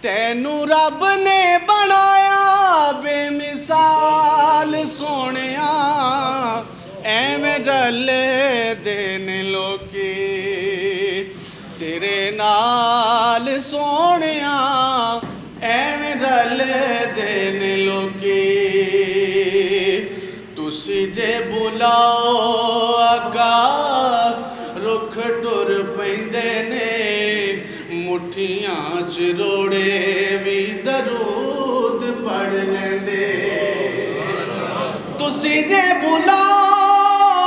تینوں رب نے بنایا بے مثال سونیا ایویں رل دین لوکی تیرے نال سونیا ایویں رل دین لوکی تسی جے بلاؤ آقا رکھ ٹر پیندے نے مٹھیاں چ روڑے بھی درود پڑھ لیندے تسی جے بلاؤ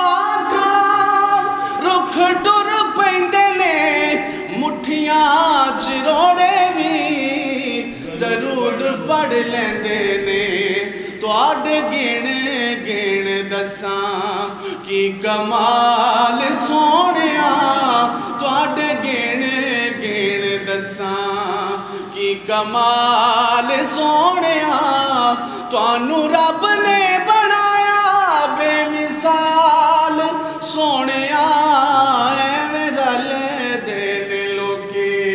آقا رکھ ٹر پیندے نے مٹھیاں چ روڑے بھی درود پڑھ لیندے نے تواڈے گن گن دساں کی کمال سونیا تواڈے گن گن دساں کی کمال سونیا تانوں رب نے بنایا بے مثال سونیا ایویں رل دین لوکی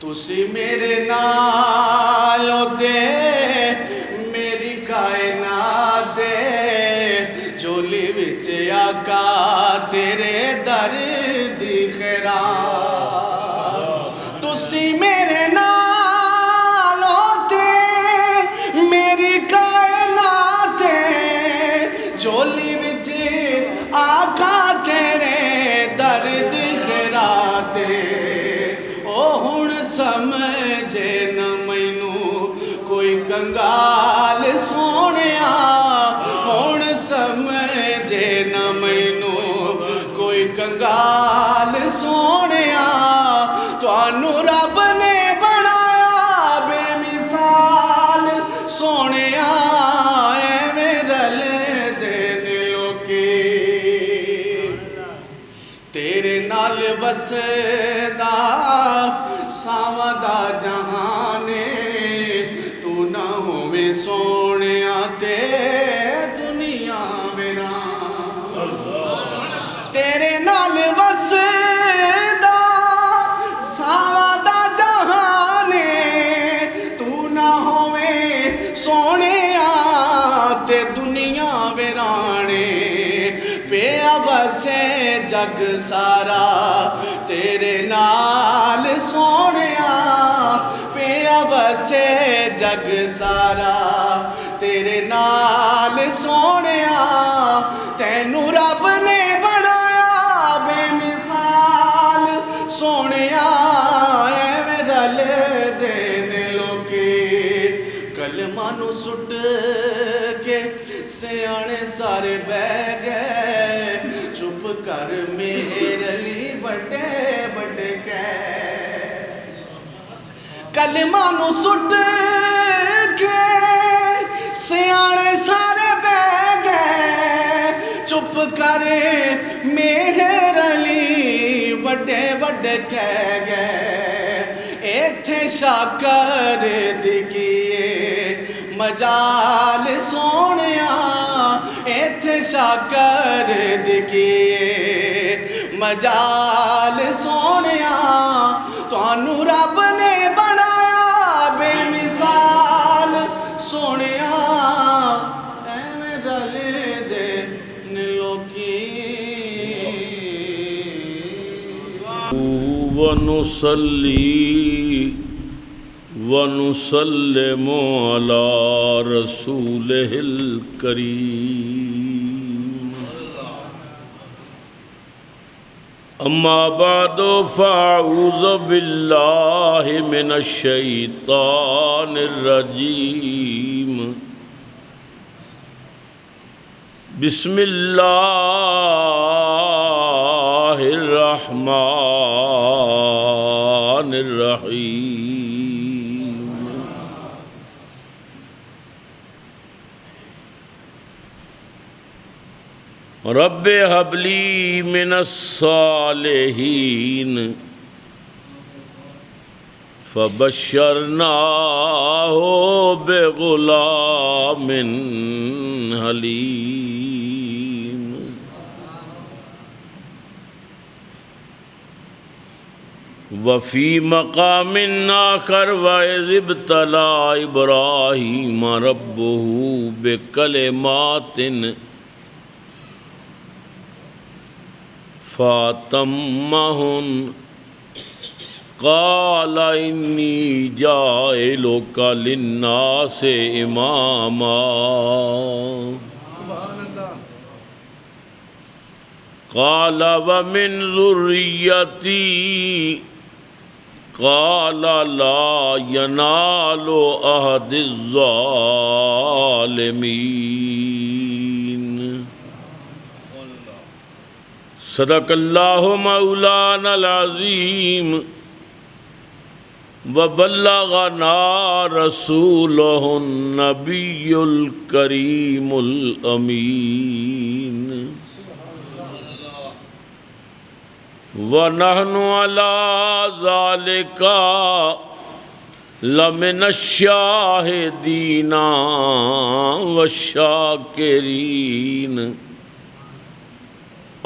تسی میرے نال تے میری کائنات جولی وچ آقا تیرے در دی خیرات تسی میرے نال تے میری کائنات جولی وچ آقا تیرے در دی خیرات او ہن سمجھے نہ مینوں کوئی کنگال سونیا ہن سمجھے نہ مینوں کوئی کنگال سونیا تانوں رب نے بنایا بے مثال سونیا ایویں رل دین لوکی تیرے نال وسدا ساواں دا جہان تو نہ ہوویں سونیا تے دنیا ویران تیرے نال وسدا ساواں دا جہان تو نہ ہوویں سونیا تے دنیا ویرانے پیا وسے جگ سارا تیرے نال سونیا پیا وسے جگ سارا تیرے نال سونیا تینوں رب نے بنایا بے مثال سونیا ایویں رل دین لوکی کلمہ نو سٹ کے سیانے سارے بہ گئے چپ کر میرے لیے بڑے بڑے کہہ کلمہ نو سٹ کے سیانے سارے بہ گئے چپ کر میرے لیے بڑے بڑے کہہ گئے ایتھے شاکر دکھیے مجال سونیا ایتھے شاکر دکھیے مجال سونیا تانوں رب نے بنایا بے مثال سونیا ایویں رل دین لوکی ونصلی ونسلم علی رسولہ الکریم اما بعد فاعوذ باللہ من الشیطان الرجیم بسم اللہ الرحمن الرحیم رب هب لی من الصالحین فبشرناہ بغلام حلیم وفی مقام آخر وَإِذِ ابْتَلَىٰ إِبْرَاهِيمَ رَبُّهُ بِكَلِمَاتٍ فَأَتَمَّهُنَّ قَالَ إِنِّي جَاعِلُكَ لِلنَّاسِ إِمَامًا قَالَ وَمِنْ ذُرِّيَّتِي قَالَ لَا يَنَالُ عَهْدِ الظَّالِمِينَ صدق اللہ مولانا العظیم وبلغنا رسولہ النبی الکریم الامین وَنَحْنُ عَلَىٰ ذَلِكَ لَمِنَ الشَّاهِدِينَ وَالشَّاكِرِينَ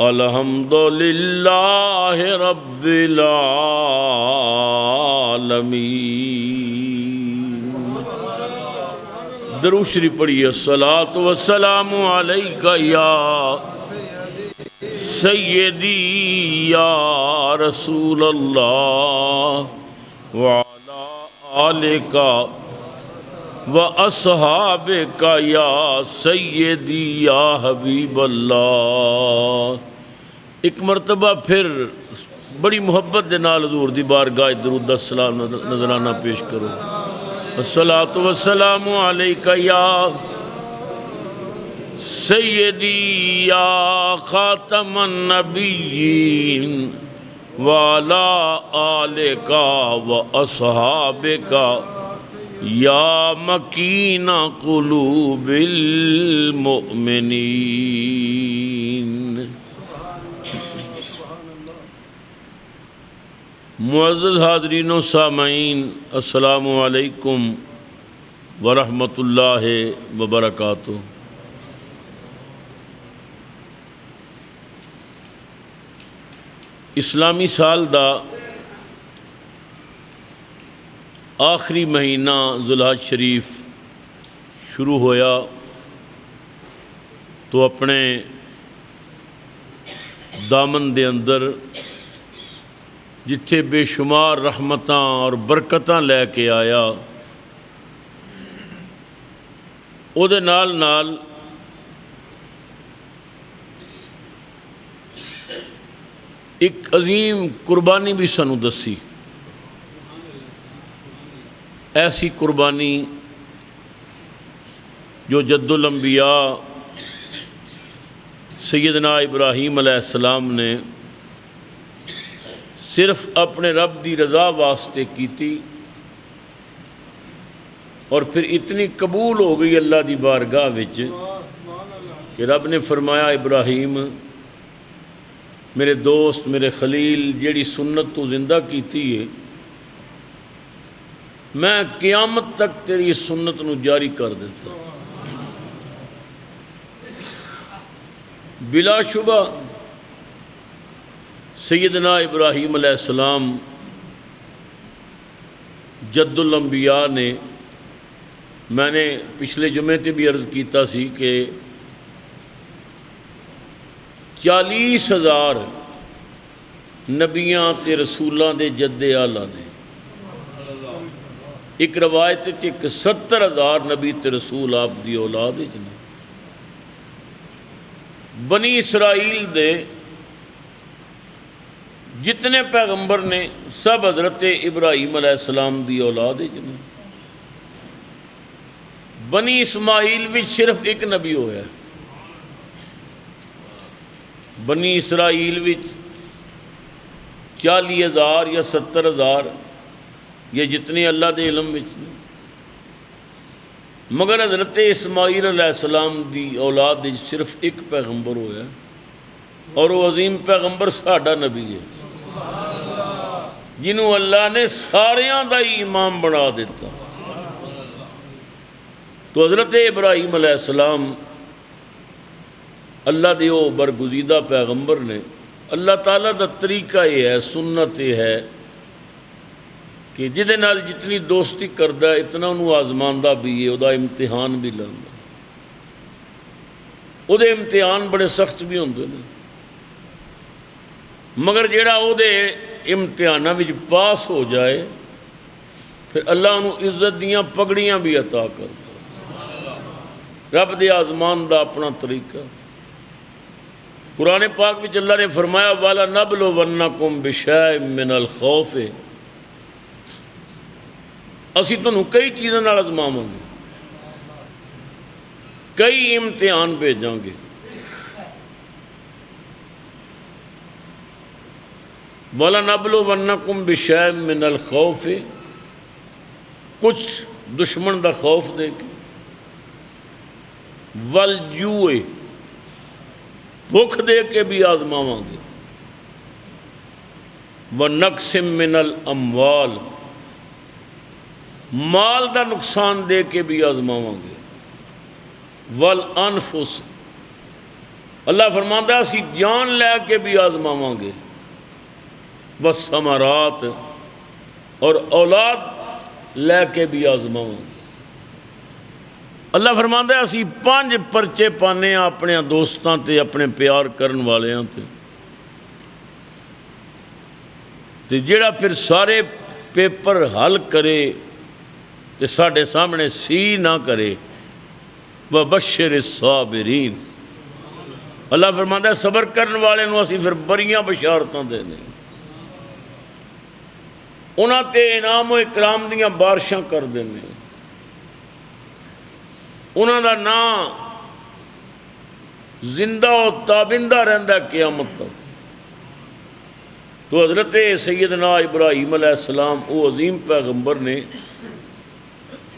الحمد للہ رب العالمین۔ درود شریف پڑھیے۔ الصلاۃ والسلام علیکہ یا سیدی یا رسول اللہ وعلی آلک وَأَصْحَابِكَ یا سیدی یا حبیب اللہ۔ ایک مرتبہ پھر بڑی محبت دے نال حضور دی بارگاہ درود دا سلام نذرانہ پیش کرو۔ الصلاۃ والسلام علیکہ یا سیدی یا خاتم النبیین وعلی آلک وَأَصْحَابِكَ یا مکین قلوب المؤمنین۔ معزز حاضرین و سامعین، السلام علیکم ورحمۃ اللہ وبرکاتہ۔ اسلامی سال دا آخری مہینہ ذوالحج شریف شروع ہویا تو اپنے دامن دے اندر جتھے بے شمار رحمتاں اور برکتاں لے کے آیا، او دے نال نال ایک عظیم قربانی بھی سانو دسی۔ ایسی قربانی جو جد الانبیاء سیدنا ابراہیم علیہ السلام نے صرف اپنے رب دی رضا واسطے کیتی، اور پھر اتنی قبول ہو گئی اللہ دی بارگاہ وچ کہ رب نے فرمایا ابراہیم میرے دوست میرے خلیل، جیڑی سنت تو زندہ کیتی ہے میں قیامت تک تیری سنت نو جاری کر دیتا۔ بلا شبہ سیدنا ابراہیم علیہ السلام جد الانبیاء نے، میں نے پچھلے جمعے تے بھی عرض کیتا سی کہ 40,000 نبیاں تے رسولاں دے جد آلہ نے۔ ایک روایت ہے کہ 70,000 نبی تے رسول آپ دی اولاد وچ نے۔ بنی اسرائیل دے جتنے پیغمبر نے سب حضرت ابراہیم علیہ السلام دی اولاد وچ نے۔ بنی اسماعیل وچ صرف ایک نبی ہویا ہے۔ بنی اسرائیل وچ 40,000 یا 70,000 یہ جتنے اللہ دے علم وچ نے، مگر حضرت اسماعیل علیہ السلام دی اولاد وچ صرف ایک پیغمبر ہویا ہے، اور وہ عظیم پیغمبر ساڈا نبی ہے جنہوں اللہ نے ساریاں دا ہی امام بنا دیتا۔ تو حضرت ابراہیم علیہ السلام اللہ دے وہ برگزیدہ پیغمبر نے۔ اللہ تعالیٰ دا طریقہ یہ ہے، سنت یہ ہے کہ جہدے نال جتنی دوستی کردا ہے اتنا انہوں آزماندا بھی ہے، وہ امتحان بھی لیندا، وہ امتحان بڑے سخت بھی ہوندے نے، مگر جیڑا وہ امتحاناں وچ پاس ہو جائے پھر اللہ انہوں عزت دیاں پگڑیاں بھی عطا کردا۔ رب دے آزمان دا اپنا طریقہ۔ قرآن پاک وچ اللہ نے فرمایا وَلَنَبْلُوَنَّكُمْ بِشَيْءٍ مِّنَ الْخَوْفِ، اسی تنہوں کئی چیزوں نال آزماواں گے، کئی امتحان بھیجاں گے۔ وَلَنَبْلُوَنَّكُمْ بِشَيْءٍ مِّنَ الْخَوْفِ، کچھ دشمن دا خوف دے کے، وَالْجُوعِ، بھوک دے کے بھی آزماواں گے، وَنَقْصٍ مِّنَ الْأَمْوَالِ، مال دا نقصان دے کے بھی آزماواں گے، وَالْأَنفُسِ، اللہ فرماندہ ہے اسی جان لے کے بھی آزماواں گے، وَالثَّمَرَاتِ، اور اولاد لے کے بھی آزماواں گے۔ اللہ فرماندہ ہے اسی 5 پرچے پانے ہیں اپنے دوستاں تے، اپنے پیار کرن والے تے، تے جیڑا پھر سارے پیپر حل کرے تے ساڑھے سامنے سی نہ کرے، وَبَشِّرِ الصَّابِرِينَ، اللہ فرماندہ ہے صبر کرن والے نو اسی پھر بڑیاں بشارتاں دینے، انہاں تے انعام و اکرام دیاں بارشاں کر دینے، انہاں دا نام زندہ و تابندہ رہندا ہے قیامت تک۔ تو حضرت سیدنا ابراہیم علیہ السلام وہ عظیم پیغمبر نے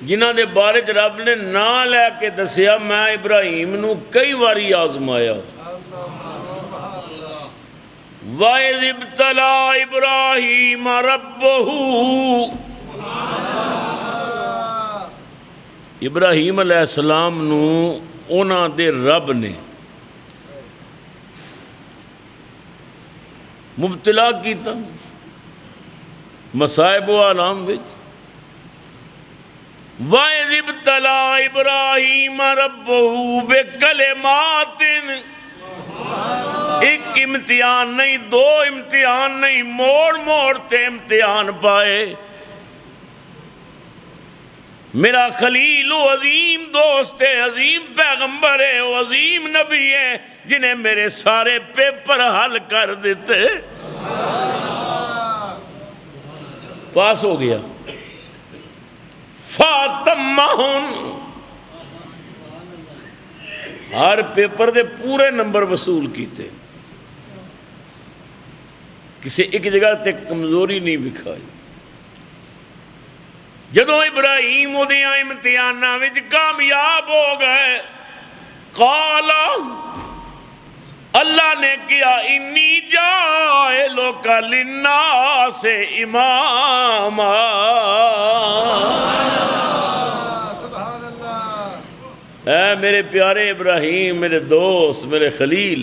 جنہاں دے بارے رب نے نام لے کے دسیا میں ابراہیم نو کئی واری آزمایا۔ وَإِذِ ابْتَلَىٰ إِبْرَاهِيمَ رَبُّهُ، ابراہیم علیہ السلام نو انہاں دے رب نے مبتلا کیتا مصائب و آلام وچ۔ وَإِذِ ابْتَلَىٰ إِبْرَاهِيمَ رَبُّهُ بِكَلِمَاتٍ، ایک امتحان نہیں، 2 امتحان نہیں، موڑ موڑ تے امتحان پائے۔ میرا خلیل وہ عظیم دوست ہے، عظیم پیغمبر ہے، وہ عظیم نبی ہے جنہیں میرے سارے پیپر حل کر دیتے، پاس ہو گیا۔ فَاتَمَّهُنْ، ہر پیپر دے پورے نمبر وصول کیتے، کسی ایک جگہ تے کمزوری نہیں بکھائی۔ جدو ابراہیم ادیاں امتحاناں وچ کامیاب ہو گئے، قال، اللہ نے کیا انی جاعلک للناس اماما، اے میرے پیارے ابراہیم، میرے دوست، میرے خلیل،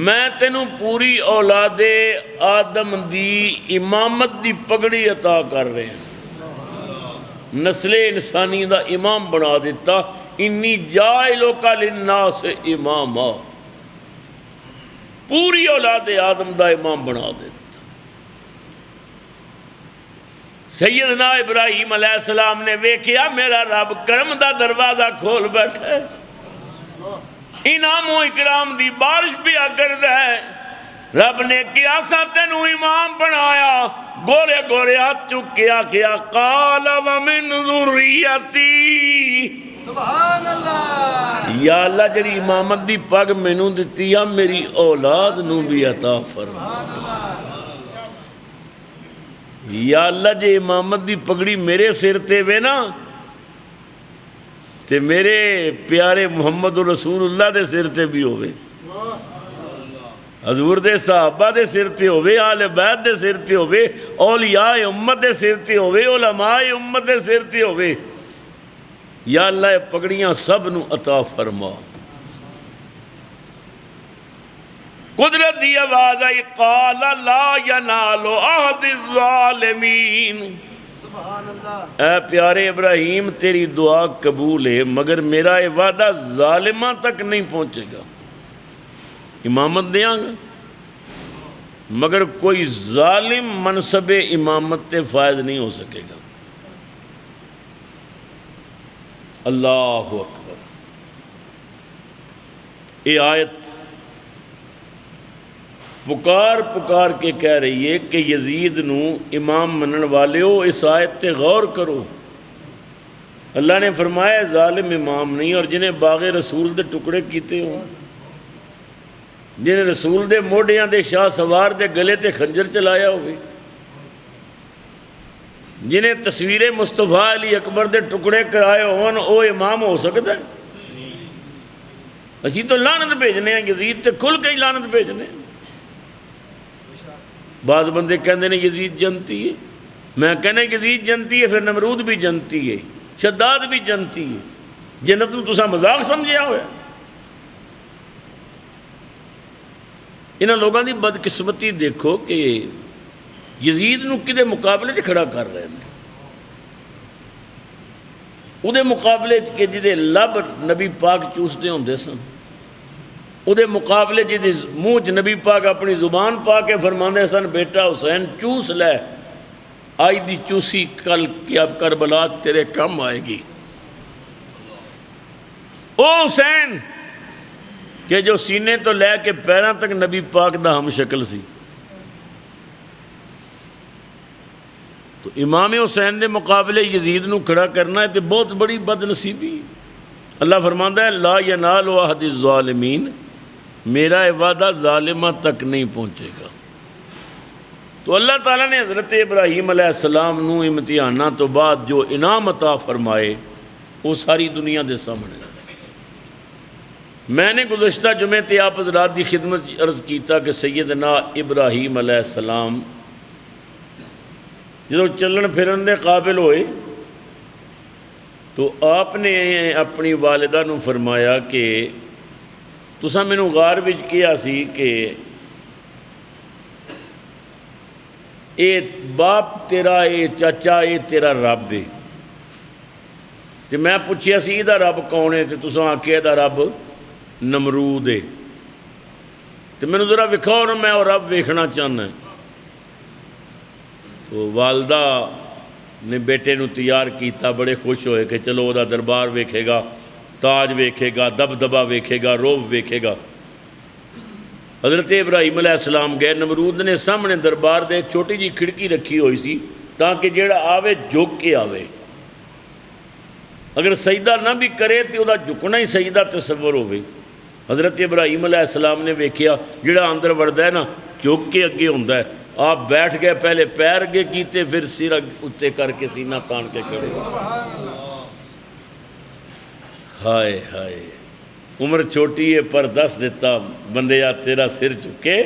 میں تینوں پوری اولاد آدم دی امامت دی پگڑی عطا کر رہے ہیں، نسل انسانی دا امام بنا دیتا، انی جاعلک للناس اماما، پوری اولاد آدم دا امام بنا دیتا۔ سیدنا ابراہیم علیہ السلام نے ویکھیا میرا رب کرم دا دروازہ کھول بیٹھے، انعام و اکرام دی بارش بھی کردا ہے۔ رب نے کیا سا تینوں امام بنایا، گورے گورے ہاتھ چک کے آکھیا قال ومن ذریتی، سبحان اللہ، یا اللہ جڑی امامت دی پگ مینوں دتی ہے میری اولاد نو بھی عطا فرما۔ یا اللہ جے امامت دی پگڑی میرے سر تے وے نا تے میرے پیارے محمد رسول اللہ دے سر تے بھی ہوئے، حضور دے صحابہ دے سر تے ہوئے، آل بیت دے سر تے ہوئے، اولیاء امت دے سر تے ہوئے، علماء امت دے سر تے ہوئے۔ یا اللہ پگڑیاں سب نو عطا فرما۔ قدرت دی آواز آئی قال لا ینال عہد الظالمین. اے پیارے ابراہیم تیری دعا قبول ہے مگر میرا یہ وعدہ ظالمہ تک نہیں پہنچے گا. امامت دیاں گا مگر کوئی ظالم منصب امامت تے فائز نہیں ہو سکے گا. اللہ اکبر. یہ آیت پکار پکار کے کہہ رہی ہے کہ یزید نو امام منن والے ہو اس آیت تے غور کرو. اللہ نے فرمایا ظالم امام نہیں، اور جنہیں باغ رسول دے ٹکڑے کیتے ہوں، جنہیں رسول دے موڑیاں دے شاہ سوار دے گلے تے خنجر چلایا ہوئے، جنہیں تصویر مصطفیٰ علی اکبر دے ٹکڑے کرائے ہون، او امام ہو سکتا ہے؟ اسی تو لعنت بھیجنے ہیں یزید تے کھل کے ہی لعنت بھیجنے ہیں. بعض بندے کہندے نے یزید جنتی ہے، میں کہنا یزید جنتی ہے پھر نمرود بھی جنتی ہے، شداد بھی جنتی ہے. جنت نو تساں مذاق سمجھیا ہوا ہے. انہاں لوگاں دی بدقسمتی دیکھو کہ یزید نو کدے مقابلے چ کھڑا کر رہے ہیں. او دے مقابلے چ کہ جدے لب نبی پاک چوسدے ہوندے سن، او دے مقابلے جدے منہ چ نبی پاک اپنی زبان پا کے فرماندے سن بیٹا حسین چوس لے، آج دی چوسی کل کی اب کربلا تیرے کم آئے گی. او حسین کہ جو سینے تو لے کے پیراں تک نبی پاک دا ہم شکل سی. تو امام حسین دے مقابلے یزید نو کھڑا کرنا ہے تو بہت بڑی بد نصیبی. اللہ فرماندا ہے لا ینال عہد الظالمین، میرا وعدہ ظالمہ تک نہیں پہنچے گا. تو اللہ تعالیٰ نے حضرت ابراہیم علیہ السلام نو امتحانہ تو بعد جو انعام عطا فرمائے وہ ساری دنیا دے سامنے. میں نے گزشتہ جمعے تے آپ حضرات دی خدمت عرض کیتا کہ سیدنا ابراہیم علیہ السلام جدو چلن پھرن دے قابل ہوئے تو آپ نے اپنی والدہ نو فرمایا کہ تساں مینوں غار وچ کیا سی کہ اے باپ تیرا اے چاچا اے تیرا رب ہے، تے میں پوچھیا سی دا رب کون ہے تے تساں آکھیا دا رب نمرود ہے. تے مینوں ذرا وکھاؤ نا، میں وہ رب ویکھنا چاہنا. تو والدہ نے بیٹے نو تیار کیتا، بڑے خوش ہوئے کہ چلو دا دربار ویکھے گا، تاج ویکھے گا، دبدبا ویکھے گا، روب ویکھے گا. حضرت ابراہیم علیہ السلام گئے. نمرود نے سامنے دربار دے چھوٹی جی کھڑکی رکھی ہوئی سی تاکہ جیڑا آوے جھک کے آوے، اگر سجدہ نہ بھی کرے تو وہ جھکنا ہی سجدہ تصور ہوئے. حضرت ابراہیم علیہ السلام نے ویکھیا جڑا اندر وڑدا ہے نا جھک کے اگے ہوندا ہے. آپ بیٹھ گئے، پہلے پیر اگے کیتے پھر سر اتنے کر کے سینہ تان کے کھڑے. ہائے ہائے، عمر چھوٹی ہے پر دس دیتا بندیا تیرا سر چکے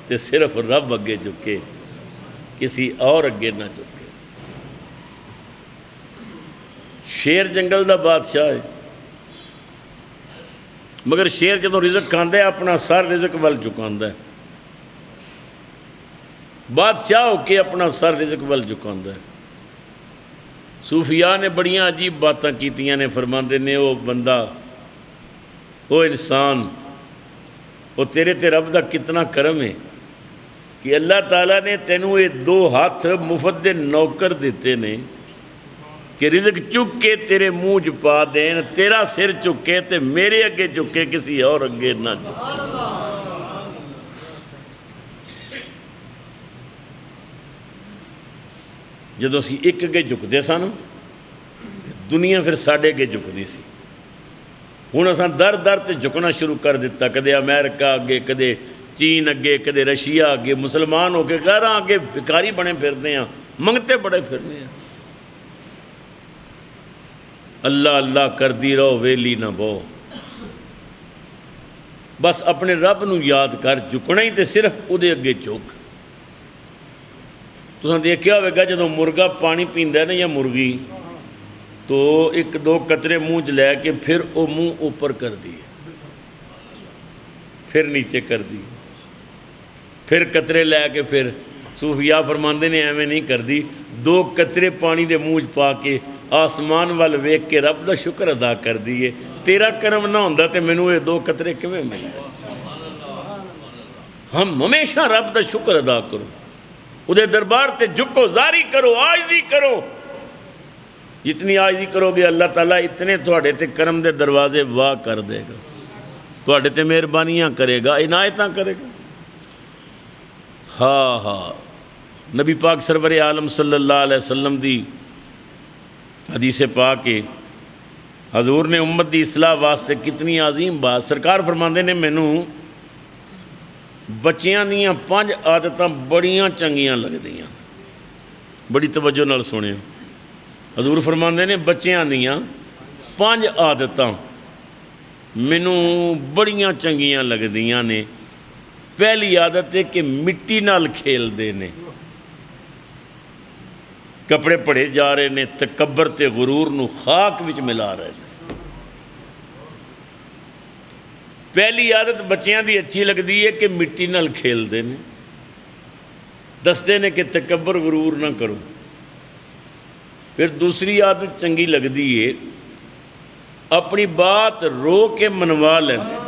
تے صرف رب اگے چکے، کسی اور اگے نہ چکے. شیر جنگل دا بادشاہ ہے، مگر شیر جدوں رزق کھاندا ہے اپنا سر رزق ول جھکاندا ہے. بادشاہ ہو کے اپنا سر رزق ول جھکاندا ہے. صوفیاء نے بڑیاں عجیب باتاں کیتیاں نے، فرماندے نے وہ بندہ، وہ انسان، وہ تیرے تے رب دا کتنا کرم ہے کہ اللہ تعالیٰ نے تینوں یہ دو ہاتھ مفت دے نوکر دیتے نے کہ رزق چک کے تیرے منہ چ پا دین، تیرا سر چکے تے میرے اگے چکے، کسی اور اگے نہ چکے. جدوں اسی ایک اگے جھکدے سن دنیا پھر ساڈے اگے جھکدی سی. ہن اساں در در تے جھکنا شروع کر دیتا، کدے امریکہ اگے، کدے چین اگے، کدے رشیا اگے. مسلمان ہو کے غیراں اگے بھکاری بنے پھرنے ہیں، منگتے بڑے پھرنے ہیں. اللہ اللہ کردی رہو ویلی نہ بو. بس اپنے رب نو یاد کر، جھکنا ہی تے صرف او دے اگے جھک. تساں دیکھیا ہوئے گا جدوں مرغا پانی پیندا ہے نا یا مرغی، تو ایک دو قطرے منہ چ لے کے پھر وہ منہ اوپر کر دی، پھر نیچے کر دی. پھر قطرے لے کے پھر صوفیاء فرماندے نے ایویں نہیں کردی، 2 قطرے پانی دے منہ چ پا کے آسمان وال ویکھ کے رب دا شکر ادا کر دیے، تیرا کرم نہ ہوندا تے مینوں یہ 2 قطرے کیویں ملدے۔ ہم ہمیشہ رب دا شکر ادا کرو، اودے دربار تے جھکو، زاری کرو، عاجزی کرو، جتنی عاجزی کرو گے اللہ تعالیٰ اتنے تھوڑے تے کرم دے دروازے وا کر دے گا، تھوڑے تے مہربانیاں کرے گا، عنایتاں کرے گا۔ ہاں نبی پاک سرور عالم صلی اللہ علیہ وسلم دی حدیث پاک کے حضور نے امت دی اصلاح واسطے کتنی عظیم بات، سرکار فرماندے نے مینوں بچیاں دیاں 5 عادتاں بڑیاں چنگیاں لگدیاں، بڑی توجہ نال سنیں۔ حضور فرماندے نے بچیاں دیاں 5 عادتاں مینوں بڑیاں چنگیاں لگدیاں نے۔ پہلی عادت ہے کہ مٹی نال کھیل دے نے، کپڑے پڑے جا رہے نے، تکبر تے غرور نو خاک وچ ملا رہے نے۔ پہلی عادت بچیاں دی اچھی لگدی ہے کہ مٹی نال کھیل دے نے، دستے نے کہ تکبر غرور نہ کرو۔ پھر دوسری عادت چنگی لگدی ہے اپنی بات رو کے منوا لیندے۔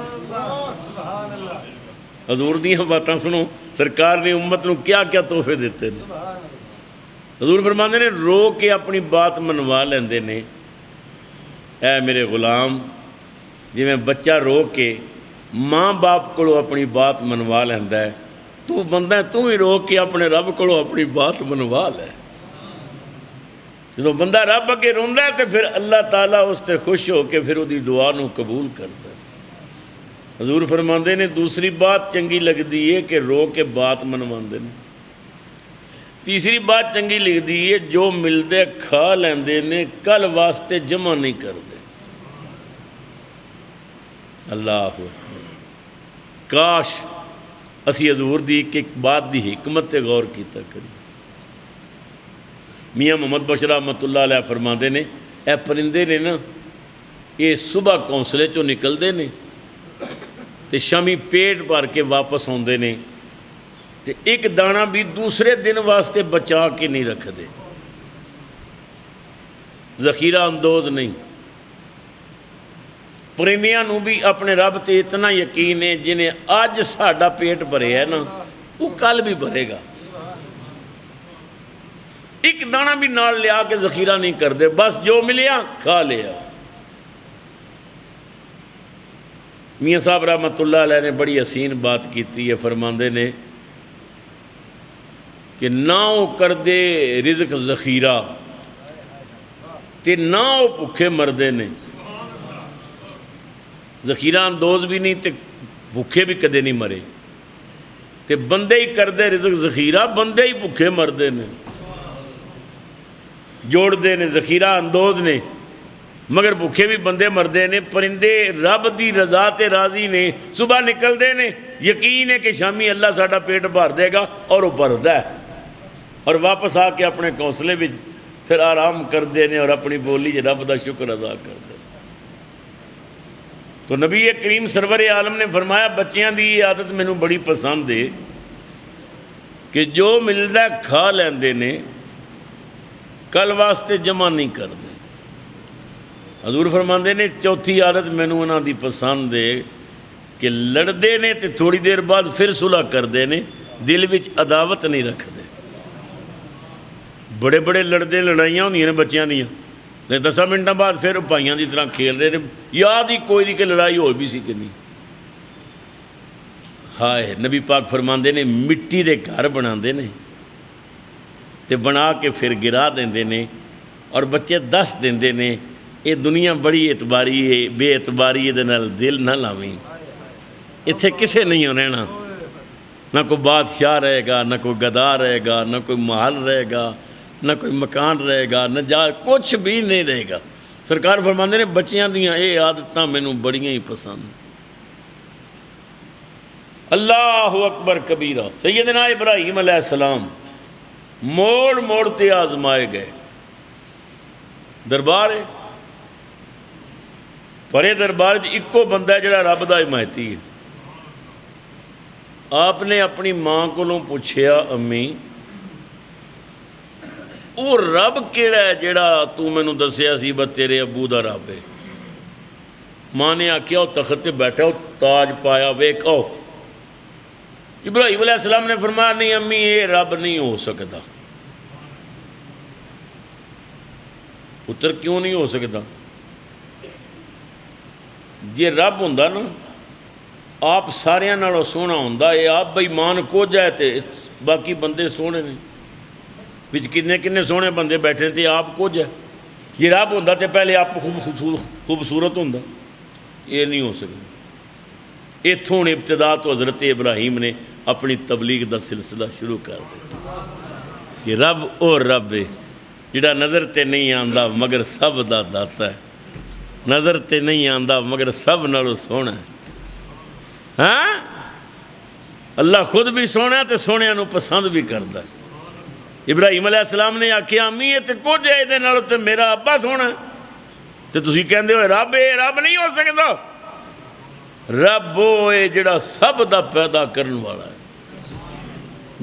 حضور دیاں باتاں سنو، سرکار نے امت نو کیا کیا تحفے دیتے ہیں۔ حضور فرماندے نے رو کے اپنی بات منوا لیندے نے۔ اے میرے غلام، جی میں بچہ رو کے ماں باپ کو اپنی بات منوا لیندا ہے، تو بندہ ہے تو ہی رو کے اپنے رب کو اپنی بات منوا لے۔ جب بندہ رب اگے روندا ہے تو پھر اللہ تعالیٰ اس تے خوش ہو کے پھر وہی دعا نو قبول کرتا ہے۔ حضور فرماندے نے دوسری بات چنگی لگدی ہے کہ رو کے بات منواندے نے۔ تیسری بات چنگی لگدی ہے جو ملدے کھا لیندے نے، کل واسطے جمع نہیں کردے۔ اللہ اکبر، کاش اسی حضور دی ایک بات دی حکمت تے غور کیتا کری۔ میاں محمد بشر رحمۃ اللہ علیہ فرماندے نے اے پرندے نے نا، یہ صبح قونصلے چوں نکلدے نے تے شامی پیٹ بھر کے واپس آندے نے، تے ایک دانہ بھی دوسرے دن واسطے بچا کے نہیں رکھ دے، ذخیرہ اندوز نہیں۔ پرندیاں نو بھی اپنے رب تے اتنا یقین ہے جنہیں آج ساڈا پیٹ بھرے ہے نا وہ کل بھی بھرے گا، ایک دانہ بھی نال لیا کے ذخیرہ نہیں کر دے، بس جو ملیا کھا لیا۔ میاں صاحب رحمۃ اللہ علیہ نے بڑی حسین بات کیتی ہے، فرماندے نے کہ نہ وہ کر دے رزق ذخیرہ تے نہ وہ بھوکے مردے نے، ذخیرہ اندوز بھی نہیں تے بھوکے بھی کدے نہیں مرے، تے بندے ہی کر دے رزق ذخیرہ، بندے ہی بھوکے مردے نے، جوڑ دے نے ذخیرہ اندوز نے مگر بھوکے بھی بندے مردے نے۔ پرندے رب دی رضا تے راضی نے، صبح نکل دے نے، یقین ہے کہ شامی اللہ ساڈا پیٹ بھر دے گا، اور وہ بھردا ہے، اور واپس آ کے اپنے گھونسلے وچ پھر آرام کر دے نے اور اپنی بولی چ رب دا شکر ادا کر دے۔ تو نبی کریم سرور عالم نے فرمایا بچیاں دی یہ عادت مینوں بڑی پسند ہے کہ جو ملدا کھا لیندے نے، کل واسطے جمع نہیں کردے۔ حضور فرماندے نے چوتھی عادت مینوں انہاں دی پسند ہے کہ لڑدے نے تے تھوڑی دیر بعد پھر صلح کردے نے، دل وچ عداوت نہیں رکھدے۔ بڑے بڑے لڑدے لڑائیاں ہوندیاں نے بچیاں دیاں، 10 منٹاں بعد پھر بھائیاں دی طرح کھیل رہے نے، یاد ہی کوئی نہیں کہ لڑائی ہوئی بھی سی کہ نہیں۔ ہائے نبی پاک فرماندے نے مٹی دے گھر بناندے نے تے بنا کے پھر گرا دیندے نے، اور بچے دس دیندے نے یہ دنیا بڑی اعتباری ہے، بے اعتباری ہے، دے نال دل نہ لاویں، اتھے کسے نہیں رہنا، نہ کوئی بادشاہ رہے گا، نہ کوئی گدا رہے گا، نہ کوئی محل رہے گا، نہ کوئی مکان رہے گا، نہ کچھ بھی نہیں رہے گا۔ سرکار فرماندے نے بچیاں دیاں یہ عادتاں مینوں بڑیاں ہی پسند۔ اللہ اکبر کبیرہ، سیدنا ابراہیم علیہ السلام موڑ موڑ تے آزمائے گئے، دربار ہے پرے دربار اکو بندہ ہے جڑا رب دا حمایتی ہے، آپ نے اپنی ماں کو پوچھیا امی وہ رب کیڑا ہے جڑا تو مینوں دسیا سی بس تیرے ابو دا رب ہے؟ ماں نے آخیا وہ تخت تے بیٹھا وہ تاج پایا ویکھ آؤ۔ ابراہیم علیہ السلام نے فرمایا نہیں امی یہ رب نہیں ہو سکتا۔ پتر کیوں نہیں ہو سکتا؟ جی رب ہوں نا آپ سارے نالوں سونا ہوں، یہ آپ بھائی مان کو جائے تے باقی بندے سونے نے بچ کنے سونے بندے بیٹھے تھے آپ کچھ ہے۔ یہ رب ہوں تو پہلے آپ خوبصورت ہوں، یہ نہیں ہو سکتا۔ اتوں ابتدا تو حضرت ابراہیم نے اپنی تبلیغ دا سلسلہ شروع کر دیا کہ رب اور رب ہے جڑا نظر تے نہیں آندا مگر سب دا داتا ہے، نظر تے نہیں آندا مگر سب نالوں سونا ہے۔ ہاں اللہ خود بھی سونا ہے تو سونے نو پسند بھی کرتا ہے۔ ابراہیم علیہ السلام نے آخیا امی یہ تو کچھ ہے یہ تو میرا ابا سونا ہے، تو تسی کہندے ہو رب ہے، رب نہیں ہو سکتا۔ رب وہ ہے جڑا سب دا پیدا کرن والا ہے،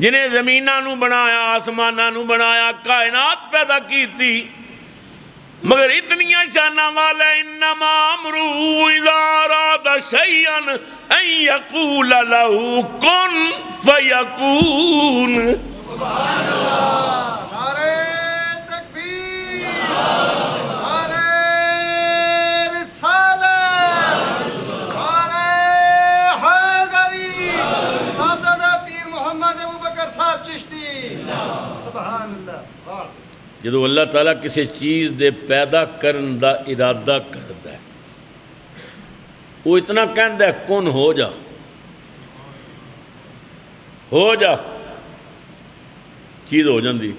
جنہیں زمیناں نو بنایا، آسماناں نو بنایا، کائنات پیدا کی تھی، مگر اتنیاں شاناں والا انما امرہ اذا اراد شیئا ان یقول لہ کن فیکون۔ سبحان اللہ، نعرہ تکبیر، نعرہ رسالت، نعرہ حیدری، صاحبزادہ پیر محمد ابوبکر صاحب چشتی، سبحان اللہ۔ جدو اللہ تعالیٰ کسی چیز دے پیدا کرن دا ارادہ کرتا ہے وہ اتنا کہندا ہے کن ہو جا، ہو جا، چیز ہو جاندی۔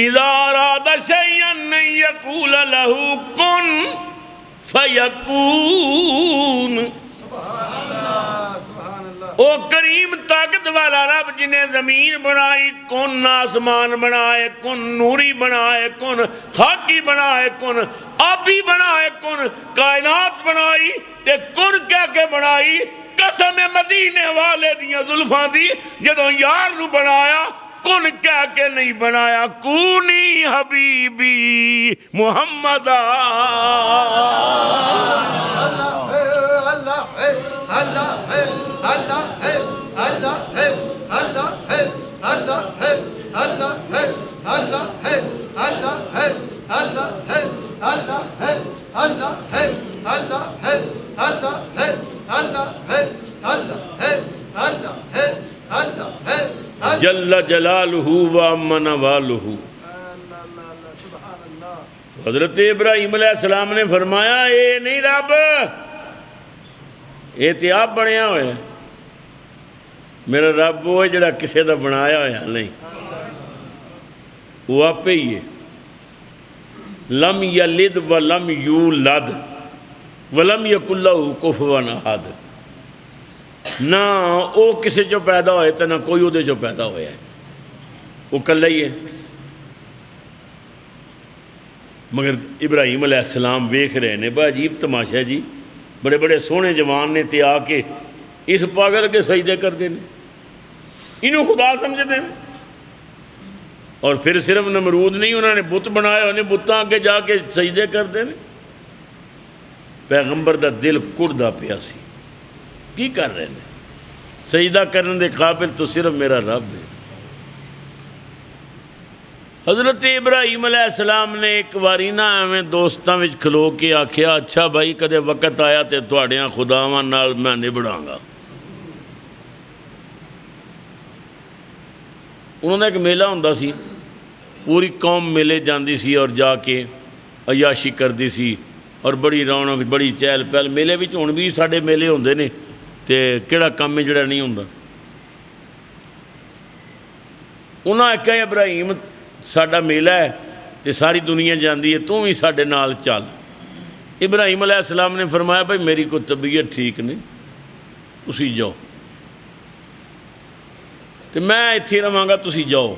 اذا اراد شیئا ان یقول لہ کن فیکون۔ او کریم طاقت والا رب جنہیں زمین بنائی، کن آسمان بنائے، کن نوری بنائے، کن خاکی بنائے، کن آبی بنائے، کن کائنات بنائی تے کن کہہ کے بنائی۔ قسم مدینے والے دیاں زلفاں دی جدوں یار نو بنایا کن کہہ کے نہیں بنایا، کونی حبیبی محمد۔ جل جلالہ و امن والہ۔ حضرت ابراہیم علیہ السلام نے فرمایا اے نہیں رب، یہ تو آپ بنیا ہوا ہے، میرا رب وہ ہے جڑا کسی دا بنایا ہوا نہیں، وہ آپ ہی ہے۔ لم یلد ولم یولد ولم یکن لہ کفوا احد۔ نہ وہ کسی چو پیدا ہوئے تو نہ کوئی وہ جو پیدا ہوا ہے، وہ کلا ہی ہے۔ مگر ابراہیم علیہ السلام ویکھ رہے نے، بڑا عجیب تماشا جی، بڑے بڑے سونے جوان نے تے آ کے اس پاگل کے سجدے کرتے ہیں، انہوں خدا سمجھتے ہیں۔ اور پھر صرف نمرود نہیں، انہوں نے بت بنایا، انہیں بتاں کے جا کے سجدے کرتے ہیں۔ پیغمبر دا دل کڑدا پیا سی، کی کر رہے ہیں؟ سجدہ کرنے دے قابل تو صرف میرا رب ہے۔ حضرت ابراہیم علیہ السلام نے ایک واری نہ ایویں دوستاں وچ کھلو کے آکھیا اچھا بھائی کدے وقت آیا تے تواڈیاں خداواں نال میں نبڑاں گا۔ انہوں نے ایک میلہ ہوندا سی، پوری قوم میلے جاندی سی اور جا کے عیاشی کردی سی، اور بڑی رونق بڑی چہل پہل میلے وچ ہن بھی ساڈے میلے ہوندے نے تے کیڑا کام ہے جڑا نہیں ہوندا۔ انہاں آکھیا ابراہیم ساڈا میلہ ہے تے ساری دنیا جاندی ہے، تو بھی ساڈے نال چل۔ ابراہیم علیہ السلام نے فرمایا بھائی میری کوئی طبیعت ٹھیک نہیں، تسی جاؤ، تے میں ایتھے رہاں گا، تسی جاؤ۔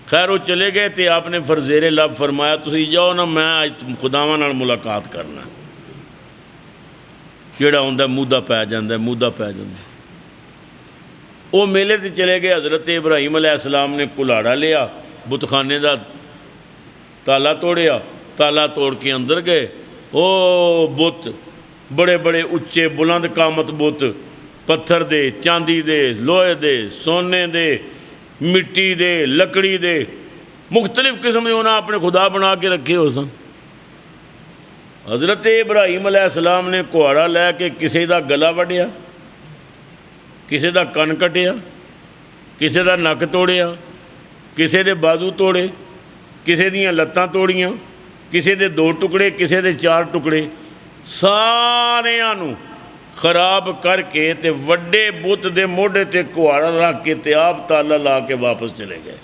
خیر وہ چلے گئے تے آپ نے فرزیر لب فرمایا تسی جاؤ نا، میں خداواں نال ملاقات کرنا۔ ਜਿਹੜਾ ਹੁੰਦਾ ਮੂਧਾ ਪੈ ਜਾਂਦਾ, ਮੂਧਾ ਪੈ ਜਾਂਦਾ। ਉਹ ਮੇਲੇ 'ਤੇ ਚਲੇ ਗਏ। ਹਜ਼ਰਤ ਇਬਰਾਹੀਮ ਅਲੈਹਿਸਲਾਮ ਨੇ ਕੁਲਾੜਾ ਲਿਆ, ਬੁਤਖਾਨੇ ਦਾ ਤਾਲਾ ਤੋੜਿਆ, ਤਾਲਾ ਤੋੜ ਕੇ ਅੰਦਰ ਗਏ। ਉਹ ਬੁੱਤ ਬੜੇ ਬੜੇ ਉੱਚੇ ਬੁਲੰਦ ਕਾਮਤ ਬੁੱਤ, ਪੱਥਰ ਦੇ, ਚਾਂਦੀ ਦੇ, ਲੋਹੇ ਦੇ, ਸੋਨੇ ਦੇ, ਮਿੱਟੀ ਦੇ, ਲੱਕੜੀ ਦੇ, ਮੁਖਤਲਿਫ ਕਿਸਮ ਦੇ ਉਹਨਾਂ ਆਪਣੇ ਖੁਦਾ ਬਣਾ ਕੇ ਰੱਖੇ ਹੋ ਸਨ। حضرت ابراہیم علیہ السلام نے کہاڑا لے کے کسی دا گلا وڈیا، کسی دا کن کٹیا، کسی دا نک توڑیا، کسی دے بازو توڑے، کسی دیاں لتاں توڑیاں، کسی دے 2 ٹکڑے، کسی دے 4 ٹکڑے، ساریاں نو خراب کر کے تے وڈے بت دے موڈے تے کہاڑا رکھ کے تے آپ تالا لا کے واپس چلے گئے۔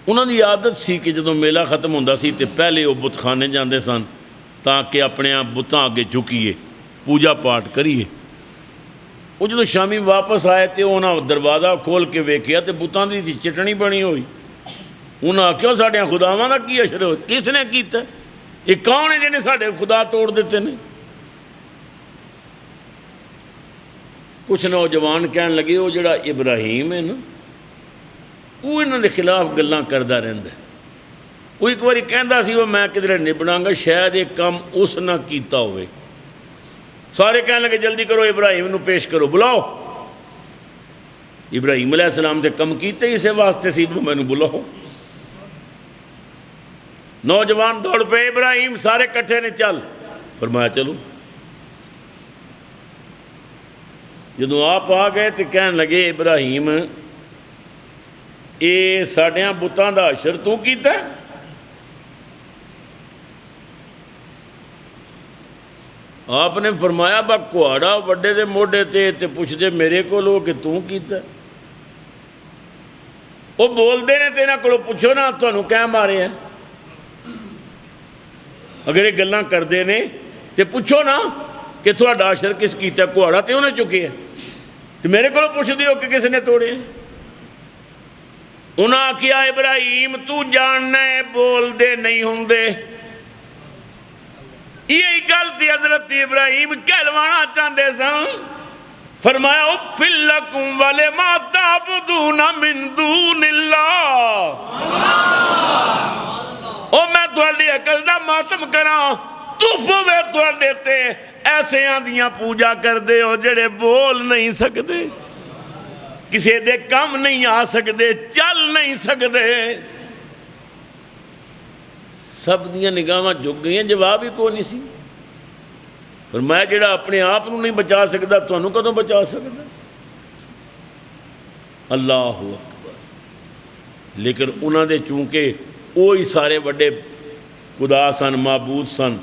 انہوں نے عادت سی کہ جدوں میلہ ختم ہوتا سی تے پہلے وہ بت خانے جاندے سن تاکہ اپنے بتاں اگے جھکیے، پوجا پاٹ کریے۔ وہ جدوں شامی واپس آئے تے انہاں دروازہ کھول کے ویکھیا تے بتاں دی چٹنی بنی ہوئی۔ انہاں آکھیا ساڈے خداواں دا کی اشر ہوئے، کس نے کیتا؟ یہ کون ہے جنہیں ساڈے خدا توڑ دیتے نے؟ کچھ نوجوان کہن لگے وہ جڑا ابراہیم ہے نا، وہ انہوں نے خلاف گلاں کردہ رہندا ہے۔ وہ ایک باری کہندا سی وہ میں کدھر نبڑاں گا، شاید یہ کام اس نہ کیتا ہوئے۔ سارے کہنے لگے جلدی کرو ابراہیم نو پیش کرو، بلاؤ۔ ابراہیم علیہ السلام تے کم کیتے ہی اسے واسطے سی میں نو بلاؤ۔ نوجوان دوڑ پہ ابراہیم سارے کٹھے نے چل، فرمایا چلو۔ جدوں آپ آ گئے تو کہنے لگے ابراہیم اے ساڈیاں بتاں دا اشر تو کیتا ہے؟ آپ نے فرمایا با کہاڑا وڈے دے موڈے تے پوچھ دے میرے کو لو کہ تو کیتا ہے؟ وہ بول دے نے تیرا کو پوچھو نا تانوں کہہ مارے ہیں؟ اگر یہ گلاں کر دے نے تے پوچھو نا کہ تھوڑا اشر کس کیتا ہے؟ کہاڑا تے انہیں چکے ہے تو میرے کو پوچھ دیو کہ کس نے توڑے ہیں؟ انہاں کیا ابراہیم تو جاننا ہے بول دے نہیں ہوں دے۔ یہی گل تھی حضرت ابراہیم کہلوانا چاہتے سن۔ فرمایا اُفِّل لَكُمْ وَلِمَا تَعْبُدُونَ مِن دُونِ اللَّهِ، او میں تھوڑی عقل دا ماتم کراں، تُفو میں تھوڑے تے ایسے آندیاں پوجا کر دے ہو جڑے بول نہیں سکتے، کسی دے کم نہیں آ سکتے، چل نہیں سکتے۔ سب دیاں نگاہاں جھک گئی ہیں، جواب ہی کوئی نہیں سی۔ فرمایا جڑا اپنے آپ نو نہیں بچا سکتا تانوں کدوں بچا سکتا؟ اللہ اکبر۔ لیکن انہاں دے چونکہ وہی سارے وڈے خدا سن، معبود سن،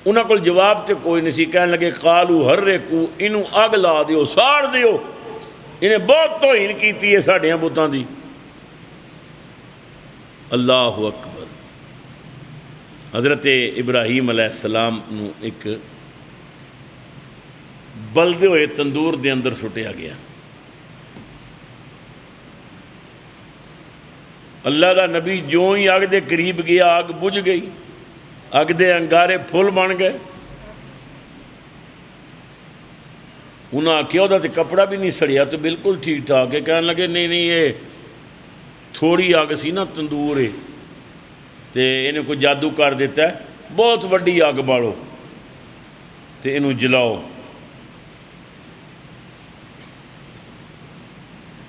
انہاں کول جواب تے کوئی نہیں سی۔ کہنے لگے قالو حرکو، انہوں اگ لا دیو، ساڑ دیو، انہیں بہت توہین کیتی ہے ساڈیاں بتاں دی۔ اللہ اکبر۔ حضرت ابراہیم علیہ السلام نو ایک بلدے ہوئے تندور دے اندر سٹیا گیا۔ اللہ دا نبی جو ہی آگ دے قریب گیا آگ بجھ گئی، آگ دے انگارے پھول بن گئے۔ انہاں آکھیا دا تے کپڑا بھی نہیں سڑیا تو بالکل ٹھیک ٹھاک ہے۔ کہنے لگے نہیں نہیں یہ تھوڑی آگ سی نا تندور ہے تے انہیں کوئی جادو کر دیتا ہے، بہت وڈی آگ بالو تے انہوں جلاؤ۔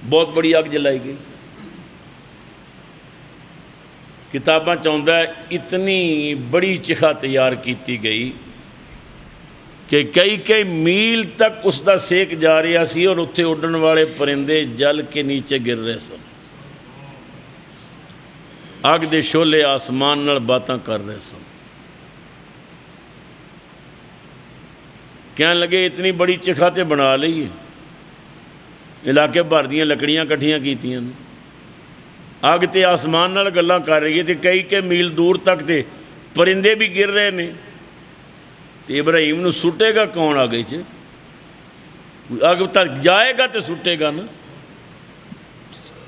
بہت بڑی آگ جلائی گئی۔ کتاباں چاہتا ہے اتنی بڑی چکھا تیار کیتی گئی کہ کئی میل تک اس دا سیک جا رہا سی اور اتھے اڈن والے پرندے جل کے نیچے گر رہے سن۔ آگ دے شولے آسمان نال باتاں کر رہے سن۔ کہنے لگے اتنی بڑی چکھا تے بنا لئی ہے، علاقے بھر دیاں لکڑیاں کٹھیاں کیتیاں۔ آگ تے آسمان نال گلاں کر رہی ہے تے کئی میل دور تک تے پرندے بھی گر رہے نے۔ تے ابراہیم نو سٹے گا کون آگے چ؟ آگ تک جائے گا تے سٹے گا نا۔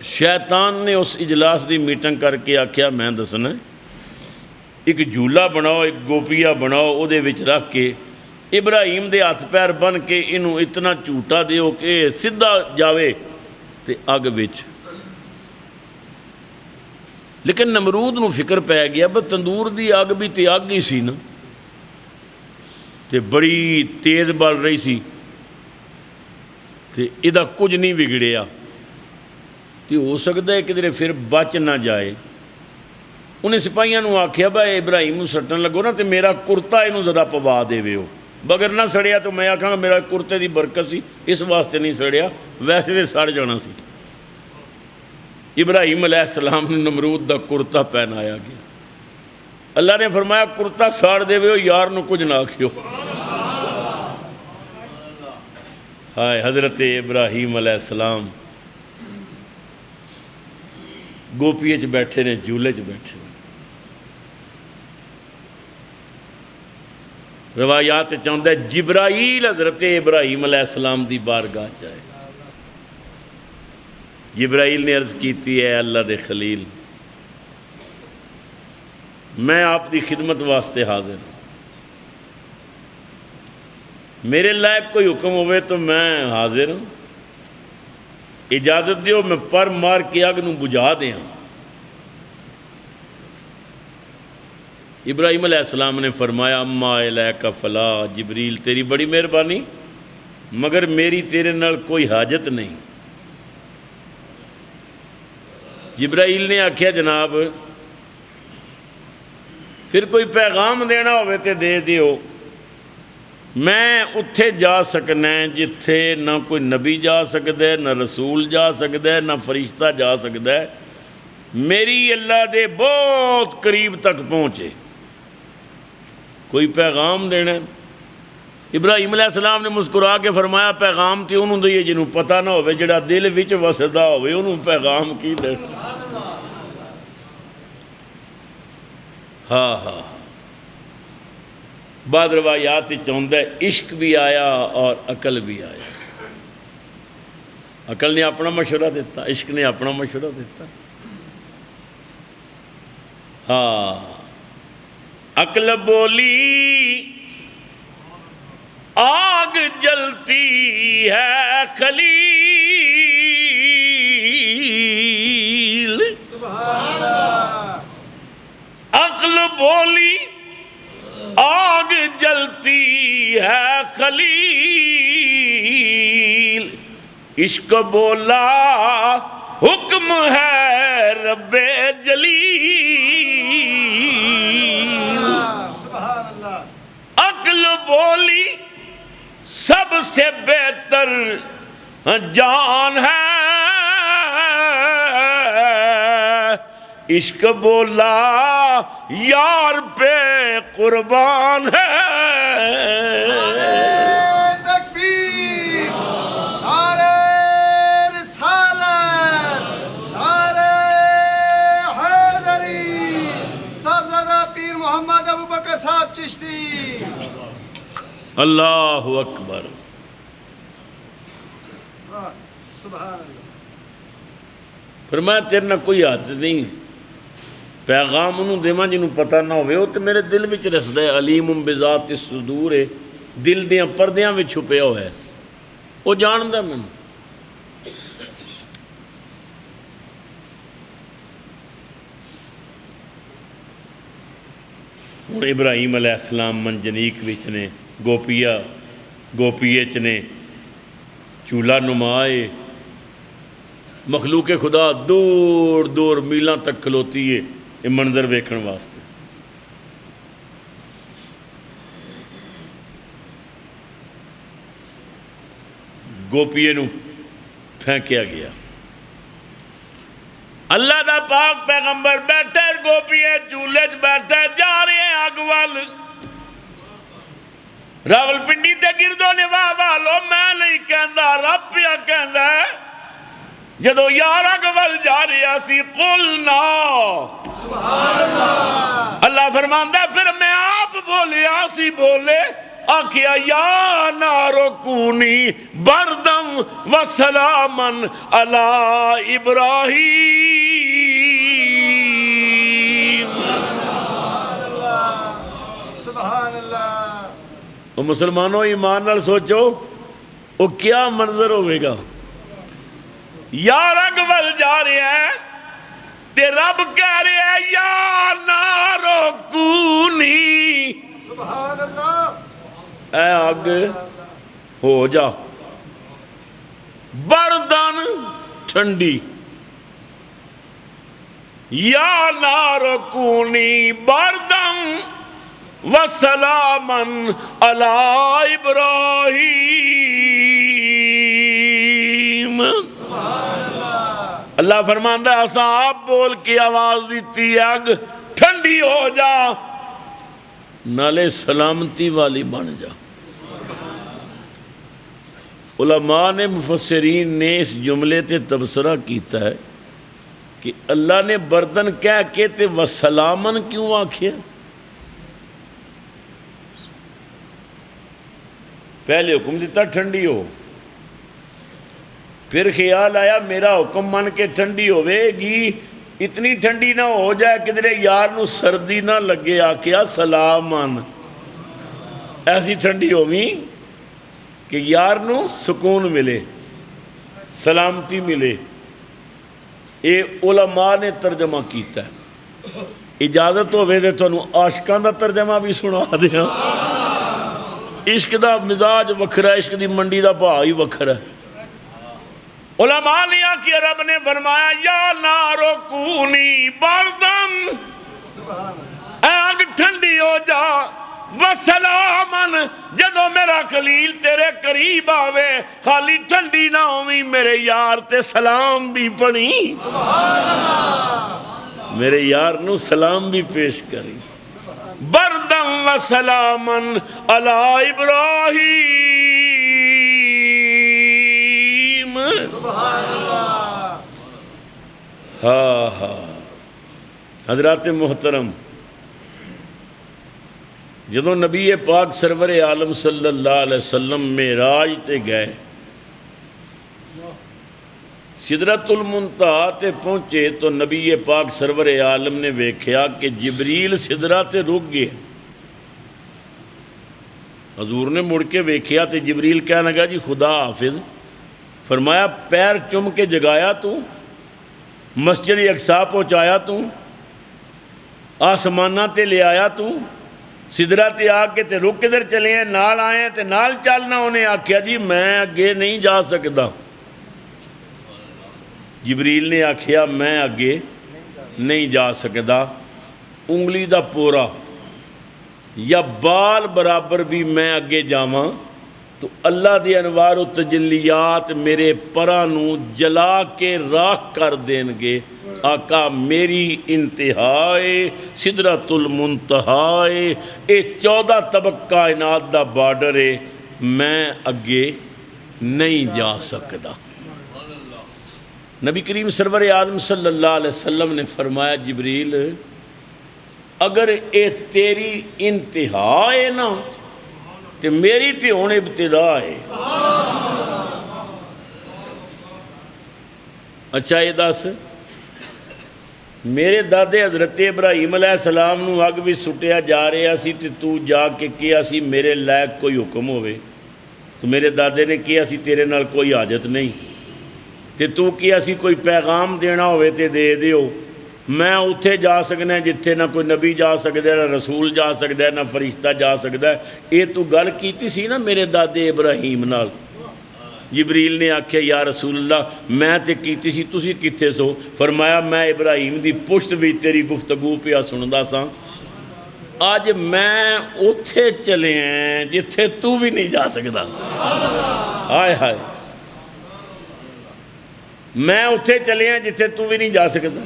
شیطان نے اس اجلاس دی میٹنگ کر کے آکھیا میں دسنا ہے ایک جھولا بناؤ، ایک گوپیا بناؤ، وہ رکھ کے ابراہیم دے ہاتھ پیر بن کے انہوں اتنا جھوٹا دیو کہ سیدھا جاوے تے اگ وچ۔ لیکن نمرود نو فکر پی گیا بس تندور دی اگ بھی تے اگ ہی سی نا، تے بڑی تیز بل رہی سی، تے ادھا کچھ نہیں بگڑیا، تے ہو سکتا ہے کہ پھر بچ نہ جائے۔ انہیں سپاہیاں نو آکھیا بھائی ابراہیم نو سٹن لگو نا تے میرا کرتا انہوں ذرا پوا دے ہو، بگر نہ سڑیا تو میں آکھاں گا میرا کرتے دی برکت سی، اس واسطے نہیں سڑیا، ویسے تے سڑ جانا سی۔ ابراہیم علیہ السلام نے نمرود دا کرتا پہنایا گیا۔ اللہ نے فرمایا کرتا ساڑ دے ہو، یار نو کچھ نہ آکھیو۔ ہائے حضرت ابراہیم علیہ السلام گوپیے چ بیٹھے نے، جھولے چ بیٹھے نے۔ روایات چاہتا ہے جبرائیل حضرت ابراہیم علیہ السلام دی بارگاہ چاہے۔ جبرائیل نے عرض کیتی ہے اللہ دے خلیل میں آپ دی خدمت واسطے حاضر ہوں، میرے لائق کوئی حکم ہوئے تو میں حاضر ہوں، اجازت دیو میں پر مار کے اگ نو بجھا دیاں۔ ابراہیم علیہ السلام نے فرمایا اما الیک فلا، جبریل تیری بڑی مہربانی مگر میری تیرے نال کوئی حاجت نہیں۔ جبرائیل نے آکھیا جناب پھر کوئی پیغام دینا ہوئے تے دے دیو، میں اتھے جا سکنا ہے جتھے نہ کوئی نبی جا سکتا ہے، نہ رسول جا سکتا ہے، نہ فرشتہ جا سکتا ہے، میری اللہ دے بہت قریب تک پہنچے، کوئی پیغام دینا ہے۔ ابراہیم علیہ السلام نے مسکرا کے فرمایا پیغام تے انہوں دئیے جنہوں پتہ نہ ہوئے، جڑا دل وچ وسدا ہوئے انہوں پیغام کی دے۔ ہاں ہاں بعض روایات چاہتا ہے عشق بھی آیا اور عقل بھی آیا۔ عقل نے اپنا مشورہ دیتا، عشق نے اپنا مشورہ دیتا۔ ہاں عقل بولی آگ جلتی ہے خلیل، عقل بولی آگ جلتی ہے خلیل، عشق بولا حکم ہے رب جلیل، عقل بولی سب سے بہتر جان ہے، عشق بولا یار پہ قربان ہے۔ تکبیر، نعرہ رسالت، نعرہ حیدری، صاحبزادہ پیر محمد ابوبکر صاحب چشتی۔ اللہ اکبر۔ سبحان اللہ۔ فرمایا تیرے نہ کوئی حد نہیں، پیغام انہوں دیواں جنہوں پتہ نہ ہوئے، وہ تو میرے دل وچ رسدا ہے، علیم بذات الصدور ہے، دل دیاں پردیاں وچ چھپیا ہوا ہے، وہ جاندا میں۔ ہوں ابراہیم علیہ السلام منجنیک وچ نے، گوپیے چ نے، چولہا نمائے، مخلوق خدا دور دور میلاں تک کھلوتی ہے یہ منظر ویکھن واسطے۔ گوپیے نو پھینکیا گیا، اللہ دا پاک پیغمبر بیٹھے گوپیے چولہے چ بیٹھے جا رہے ہیں اگ وال، راول پنڈی تے گردو نواح والو میں نہیں کہندا رب پیا کہندا ہے، جدو یار اگ ول جا رہا سی قلنا سبحان اللہ، اللہ فرماندا ہے پھر میں آپ بولیا سی بولے آکھیا یا نارو کونی بردم و سلامن علی ابراہیم، وہ مسلمانوں ایمان نال سوچو وہ کیا منظر ہوئے گا. یار اگ ول جا رہا ہے تے رب کہہ رہا ہے یا نارو کونی، سبحان اللہ. اے اگ ہو جا بردن ٹھنڈی، یا نارو کونی بردن وسلامن علی ابراہیم. اللہ فرماندہ ہے اساں آپ بول کے آواز دیتی ہے اگ ٹھنڈی ہو جا نالے سلامتی والی بن جا. علماء نے مفسرین نے اس جملے تے تبصرہ کیتا ہے کہ اللہ نے بردن کہہ کے تے وسلامن کیوں آکھیا؟ پہلے حکم دیتا ٹھنڈی ہو، پھر خیال آیا میرا حکم من کے ٹھنڈی ہوئے گی، اتنی ٹھنڈی نہ ہو جائے کدھرے یار نو سردی نہ لگے، آکھیا سلامن ایسی ٹھنڈی ہوئی کہ یار نو سکون ملے سلامتی ملے. اے علماء نے ترجمہ کیتا ہے. اجازت ہوئے تو تھانوں عاشقاں دا ترجمہ بھی سنا دیاں. عشق دا مزاج وکھرا ہے، عشق دی منڈی دا بھا ہی وکھرا ہے. علماء نے آکھیا رب نے فرمایا یا نارو کونی بردن، اے اگ ٹھنڈی ہو جا وسلامن، جدو میرا خلیل تیرے قریب آوے خالی ٹھنڈی نہ ہوئی میرے یار تے سلام بھی پڑھی، میرے یار نو سلام بھی پیش کری. بردن و سلامن علی ابراہیم. ہاں ہاں حضرات محترم، جدو نبی پاک سرور عالم صلی اللہ علیہ وسلم معراج تے گئے، سدرۃ المنتہا تے پہنچے تو نبی پاک سرور عالم نے ویکھیا کہ جبریل سدرہ تے رک گئے. حضور نے مڑ کے ویکھیا تے جبریل کہنے لگا جی خدا حافظ. فرمایا پیر چم کے جگایا تو، مسجد اقصیٰ پہنچایا تو، آسمانہ تے لے آیا تو، سدرہ تے آ کے تے رک کدھر چلے ہیں نال آئے ہیں تے نال چلنا. انہیں آکھیا جی میں اگے نہیں جا سکتا. جبریل نے آکھیا میں اگے نہیں جا سکتا، انگلی دا پورا یا بال برابر بھی میں اگے جاواں تو اللہ دی انوار و تجلیات میرے پرانوں جلا کے راکھ کر دیں گے. آقا میری انتہائے سدرۃ المنتہائے، اے 14 طبق کائنات دا بارڈر ہے، میں اگے نہیں جا سکتا. نبی کریم سرور عالم صلی اللہ علیہ وسلم نے فرمایا جبریل اگر اے تیری انتہا ہے نا تو میری تے ہون ابتدا ہے. اچھا یہ دس میرے دادے حضرت ابراہیم علیہ السلام نو اگ بھی سٹیا جا رہا سی تے تو جا کے کیا سی میرے لائق کوئی حکم ہوئے تو میرے دادے نے کیا سی تیرے نال کوئی حاجت نہیں تے تو کیا سی کوئی پیغام دینا ہوئے تے دے دیو. میں اتھے جا سکنا جتھے نہ کوئی نبی جا سکتا ہے، نہ رسول جا سکتا ہے، نہ فرشتہ جا سکتا ہے. یہ تو گل کیتی سی نا میرے دادے ابراہیم نال. جبریل نے آکھیا یا رسول اللہ میں تے کیتی سی تسی کتھے سو؟ فرمایا میں ابراہیم دی پشت بھی تیری گفتگو پیا سندا سا. آج میں اتھے چلے ہیں جتھے تو بھی نہیں جا سکتا. ہائے ہائے میں اتھے چلے ہیں جتھے تو بھی نہیں جا سکتا.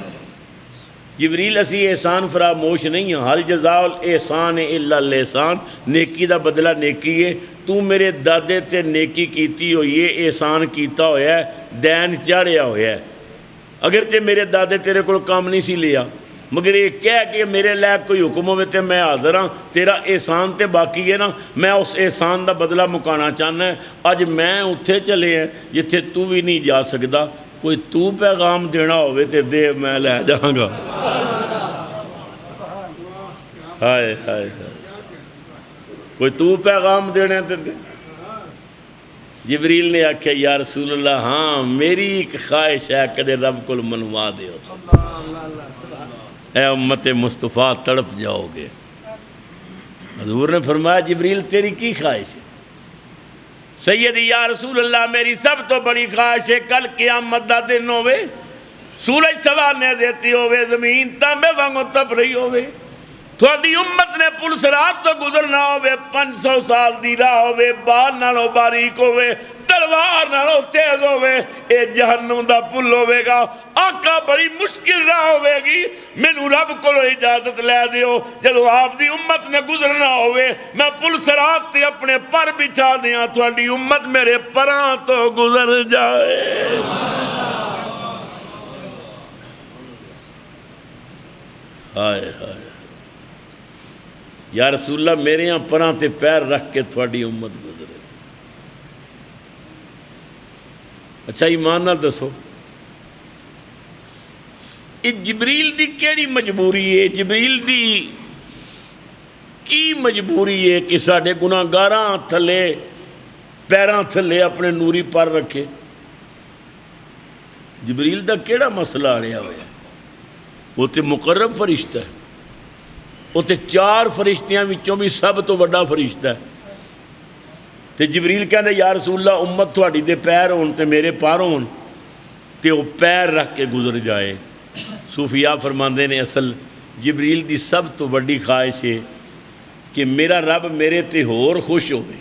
جبریل اسی احسان فراموش نہیں ہیں. حل جزاء الاحسان الا الاحسان، نیکی دا بدلہ نیکی ہے. تو میرے دادے تے نیکی کیتی ہوئی ہے، احسان کیتا ہویا ہے، دین چڑھیا ہویا ہے. اگر تے میرے دادے تیرے کو کام نہیں سی لیا مگر یہ کہہ کہ میرے لائق کوئی حکم ہوئے تے میں حاضر ہاں، تیرا احسان تے باقی ہے نا، میں اس احسان دا بدلہ مکانا چاہنا ہے. اج میں اتھے چلے ہیں جتھے تو بھی نہیں جا سکتا. کوئی تو پیغام دینا ہوئے تے دے میں لے جاؤں گا. ہائے ہائے ہائے کوئی تو پیغام دینے تے جبریل نے آکھیا یا رسول اللہ ہاں میری ایک خواہش ہے کدے رب کو منوا دیو اے امت مصطفیٰ تڑپ جاؤ گے۔ حضور نے فرمایا جبریل تیری کی خواہش ہے؟ سیدی یا رسول اللہ میری سب تو بڑی خواہش ہے کل قیامت دا دن ہوئے، سورج سوانے دیتی ہوئے، زمین تانبے وانگو تپ رہی ہوئے، تھوڑی امت نے پل صراط تو گزرنا ہوئے، 500 سال دی راہ ہوئے، بال نالو باریک ہوئے، تلوار نالو تیز ہوئے، اے جہنم دا پل ہوئے گا، آقا بڑی مشکل راہ ہوئے گی، مینوں رب کو اجازت لے دیو جدو آپ دی امت نے گزرنا ہوئے میں پل صراط تے اپنے پر بچھا دیاں تھوڑی امت میرے پراں تو گزر جائے۔ ہائے ہائے یا رسول اللہ میرے یہاں پراں تے پیر رکھ کے تھوڑی امت گزرے۔ اچھا ایمان نہ دسو یہ جبریل دی کیڑی مجبوری ہے؟ جبریل دی کی مجبوری ہے کہ ساڑھے گناہگاراں تھلے پیراں تھلے اپنے نوری پر رکھے؟ جبریل دا کیڑا مسئلہ آڑیا ہویا؟ وہ تے مقرب فرشتہ ہے، وہ تے 4 فرشتیاں وچوں بھی سب تو بڑا فرشتہ ہے، تے جبریل کہندے یا رسول اللہ امت تھوڑی دے پیر ہون تے میرے پار ہون تے وہ پیر رکھ کے گزر جائے۔ صوفیاء فرماندے نے اصل جبریل دی سب تو بڑی خواہش ہے کہ میرا رب میرے تے ہور خوش ہوئے۔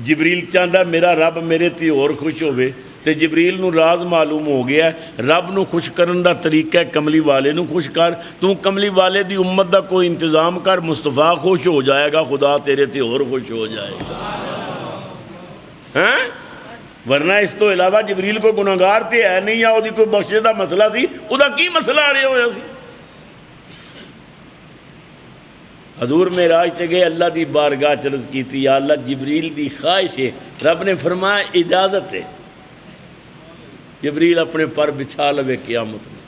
جبریل چاہتا میرا رب میرے تے ہور خوش ہوئے، تے جبریل نو راز معلوم ہو گیا ہے رب نو خوش کرن دا طریقہ ہے کملی والے نو خوش کر، تو کملی والے دی امت دا کوئی انتظام کر، مصطفیٰ خوش ہو جائے گا، خدا تیرے تے اور خوش ہو جائے گا۔ ہاں ورنہ اس تو علاوہ جبریل کو گناہگار تے ہے نہیں یا دی کوئی بخشش دا مسئلہ سی، او دا کی مسئلہ آڑے ہویا سی؟ حضور معراج تے گئے اللہ دی بارگاہ چرز کی تھی یا اللہ جبریل دی خواہش ہے، رب نے فرمایا اجازت ہے، جبریل اپنے پر بچھا لوے قیامت میں۔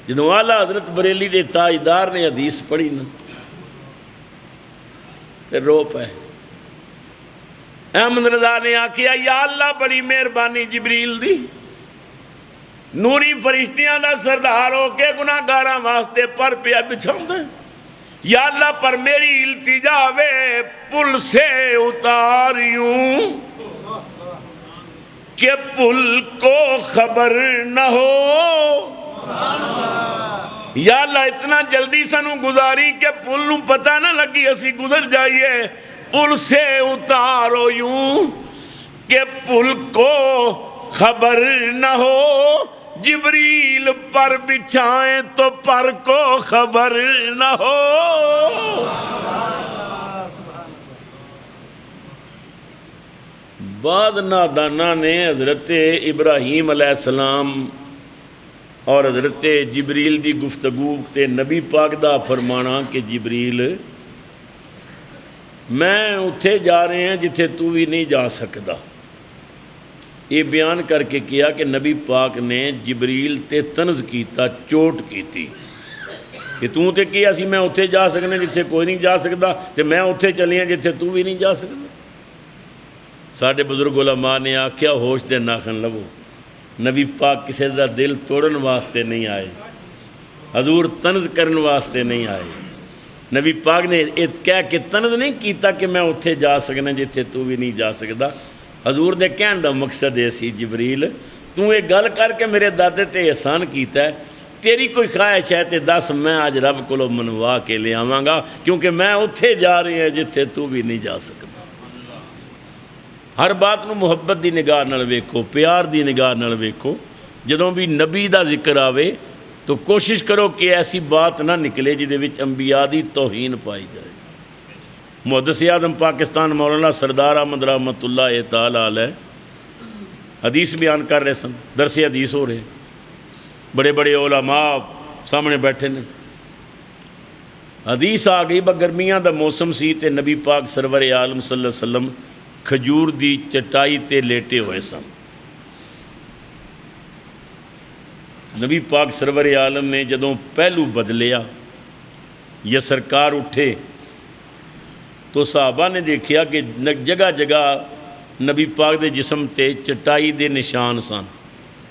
جدو اعلیٰ حضرت بریلی دے تاجدار نے حدیث پڑھی نا پھر رو پائے۔ احمد رضا نے آکھیا یا اللہ بڑی مہربانی جبریل دی، نوری فرشتیاں دا سردار ہو کے گناہگاراں واسطے پر پیا بچھاؤں، یا اللہ پر میری التجا وے پل سے اتار یوں کہ پل کو خبر نہ ہو۔ یا اللہ اتنا جلدی سنو گزاری کہ پل نو پتہ نہ لگی اسی گزر جائیے، پل سے اتارو یوں کہ پل کو خبر نہ ہو، جبریل پر بچھائیں تو پر کو خبر نہ ہو۔ بعد نادانہ نے حضرت ابراہیم علیہ السلام اور حضرت جبریل دی گفتگو تے نبی پاک دا فرمانا کہ جبریل میں اتھے جا رہے ہیں جتھے تو بھی نہیں جا سکتا، یہ بیان کر کے کیا کہ نبی پاک نے جبریل تے طنز کیتا، چوٹ کیتی کہ تو تے کیا سی میں اتھے جا سکنے جتھے کوئی نہیں جا سکتا، تے میں اتھے چلی ہیں جتھے تو بھی نہیں جا سکتا۔ ساڑھے بزرگ علماء نے آکھیا ہوش دے ناخن لبو، نبی پاک کسی دا دل توڑن واسطے نہیں آئے، حضور طنز کرن واسطے نہیں آئے، نبی پاک نے کہہ کے طنز نہیں کیتا کہ میں اتھے جا سکنا جتھے تو بھی نہیں جا سکتا۔ حضور دے کہن دا مقصد ہے سی جبریل تو ایک گل کر کے میرے دادے تے احسان کیتا ہے، تیری کوئی خواہش ہے تے دس میں آج رب کو منوا کے لے آواں گا، کیونکہ میں اتھے جا رہی ہیں جتھے تو بھی نہیں جا سکتا۔ ہر بات نو محبت دی نگاہ نال ویکھو، پیار دی نگاہ نال ویکھو، جدوں بھی نبی دا ذکر آوے تو کوشش کرو کہ ایسی بات نہ نکلے جدے وچ انبیاء دی توہین پائی جائے۔ محدث اعظم پاکستان مولانا سردار احمد رحمۃ اللہ تعالی علیہ حدیث بیان کر رہے سن، درس حدیث ہو رہے، بڑے بڑے علماء سامنے بیٹھے نے، حدیث آ گئی گرمیاں دا موسم سی تے نبی پاک سرور عالم صلی اللہ علیہ وسلم کھجور دی چٹائی تے لیٹے ہوئے سن۔ نبی پاک سرور عالم نے جدوں پہلو بدلیا یا سرکار اٹھے تو صحابہ نے دیکھا کہ جگہ جگہ نبی پاک دے جسم تے چٹائی دے نشان سن.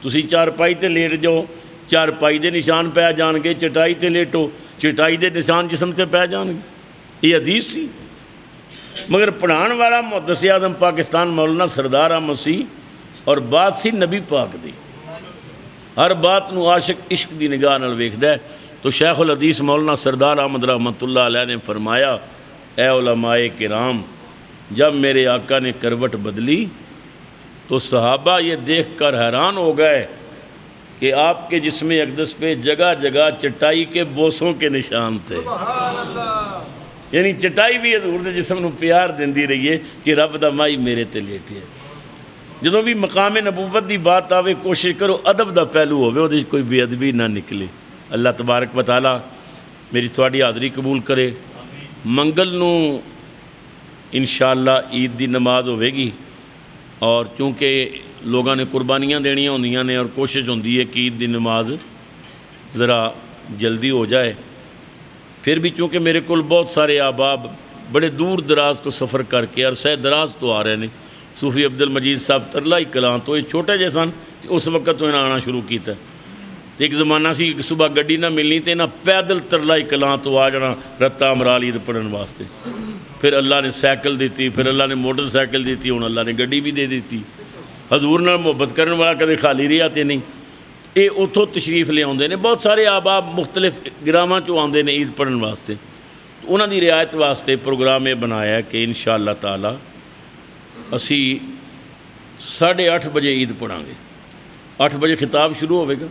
تسی چارپائی تے لیٹ جاؤ چارپائی دے نشان پہ جان گے, چٹائی تے لیٹو چٹائی دے نشان جسم تے پہ جان گے. یہ حدیث سی. مگر پڑھان والا محدث اعظم پاکستان مولانا سردار احمد سی اور بات سی نبی پاک دی. ہر بات نو عاشق عشق دی نگاہ نال ویکھدا ہے. تو شیخ الحدیث مولانا سردار احمد رحمۃ اللہ علیہ نے فرمایا, اے علماء کرام, جب میرے آقا نے کروٹ بدلی تو صحابہ یہ دیکھ کر حیران ہو گئے کہ آپ کے جسم اقدس پہ جگہ جگہ چٹائی کے بوسوں کے نشان تھے. سبحان اللہ. یعنی چٹائی بھی حضور دے جسم نو پیار دیندی رہی ہے کہ رب دا مائی میرے تے لیٹے. جدوں بھی مقام نبوت دی بات آوے کوشش کرو ادب دا پہلو ہوے, وہ کوئی بے ادبی نہ نکلے. اللہ تبارک و تعالی میری تھوڑی حاضری قبول کرے. منگل نو انشاءاللہ عید دی نماز ہوے گی, اور چونکہ لوگاں نے قربانیاں دینیاں ہوندیاں نے اور کوشش ہوندی ہے کہ عید دی نماز ذرا جلدی ہو جائے. پھر بھی چونکہ میرے کول بہت سارے احباب بڑے دور دراز تو سفر کر کے عرصہ دراز تو آ رہے ہیں. صوفی عبد المجید صاحب ترلائی کلاں تو یہ چھوٹے جے سن, اس وقت تو انہیں آنا شروع کیتا. ایک زمانہ سی صبح گڈی نہ ملنی تے نہ پیدل ترلائی کلاں تو آ جانا رتا امرال عید پڑھن واسطے. پھر اللہ نے سائیکل دیتی, پھر اللہ نے موٹر سائیکل دیتی, ہوں اللہ نے گڈی بھی دے دیتی. حضور نال محبت کرنے والا کدے خالی رہا تے نہیں. یہ اتوں تشریف لے آتے ہیں. بہت سارے احباب مختلف گراماں چوں آتے ہیں عید پڑھن واسطے. انہاں دی رعایت واسطے پروگرام یہ بنایا کہ انشاءاللہ تعالی اسی 8:30 بجے عید پڑھاں گے. 8 بجے خطاب شروع ہوئے گا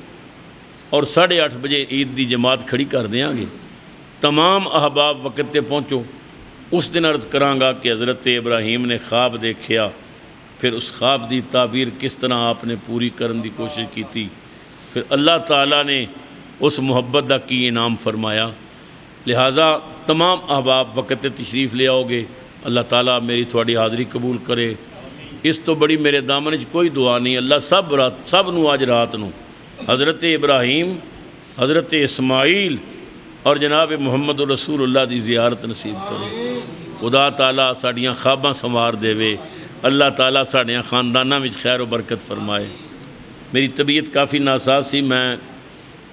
اور 8:30 بجے عید دی جماعت کھڑی کر دیاں گے. تمام احباب وقت تے پہنچو. اس دن عرض کراں گا کہ حضرت ابراہیم نے خواب دیکھیا, پھر اس خواب دی تعبیر کس طرح آپ نے پوری کرن دی کوشش کی تھی, پھر اللہ تعالیٰ نے اس محبت دا کی انعام فرمایا. لہٰذا تمام احباب وقت تے تشریف لے آؤ گے. اللہ تعالیٰ میری تھوڑی حاضری قبول کرے. اس تو بڑی میرے دامن کوئی دعا نہیں. اللہ سب نو آج رات نو حضرت ابراہیم, حضرت اسماعیل اور جناب محمد رسول اللہ دی زیارت نصیب کرے. خدا تعالیٰ ساڑیاں خواباں سنوار دے وے. اللہ تعالیٰ ساڑیاں خانداناں وچ خیر و برکت فرمائے. میری طبیعت کافی ناساز سی, میں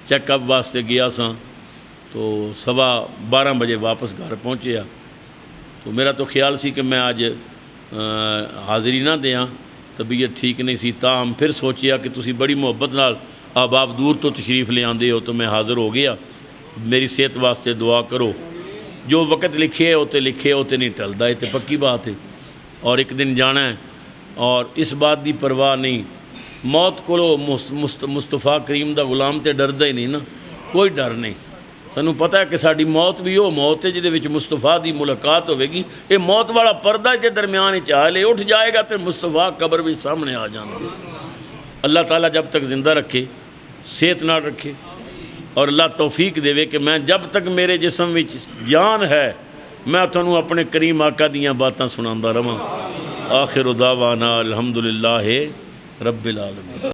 چیک اپ واسطے گیا سا تو 12:15 بجے واپس گھر پہنچیا. تو میرا تو خیال سی کہ میں آج حاضری نہ دیاں, طبیعت ٹھیک نہیں سی. تاہم پھر سوچیا کہ تسی بڑی محبت نال احباب دور تو تشریف لے آندے ہو تو میں حاضر ہو گیا. میری صحت واسطے دعا کرو. جو وقت لکھے ہو تے لکھے ہو تے نہیں ٹلدا, یہ تے پکی بات ہے. اور ایک دن جانا ہے اور اس بات دی پرواہ نہیں. موت کو مصطفیٰ کریم دا غلام تے ڈردا ہی نہیں نا, کوئی ڈر نہیں. سانوں پتہ ہے کہ ساری موت بھی وہ موت ہے جہدے وچ مصطفیٰ دی ملاقات ہوے گی. یہ موت والا پردہ کے درمیان چاہ لے اٹھ جائے گا تے مصطفیٰ قبر بھی سامنے آ جان گے. اللہ تعالیٰ جب تک زندہ رکھے, صحت نال رکھے, اور اللہ توفیق دے کہ میں جب تک میرے جسم وچ جان ہے میں تانوں اپنے کریم آقا دیاں باتاں سناندا رہواں. آخر دعوانا الحمدللہ رب العالمین.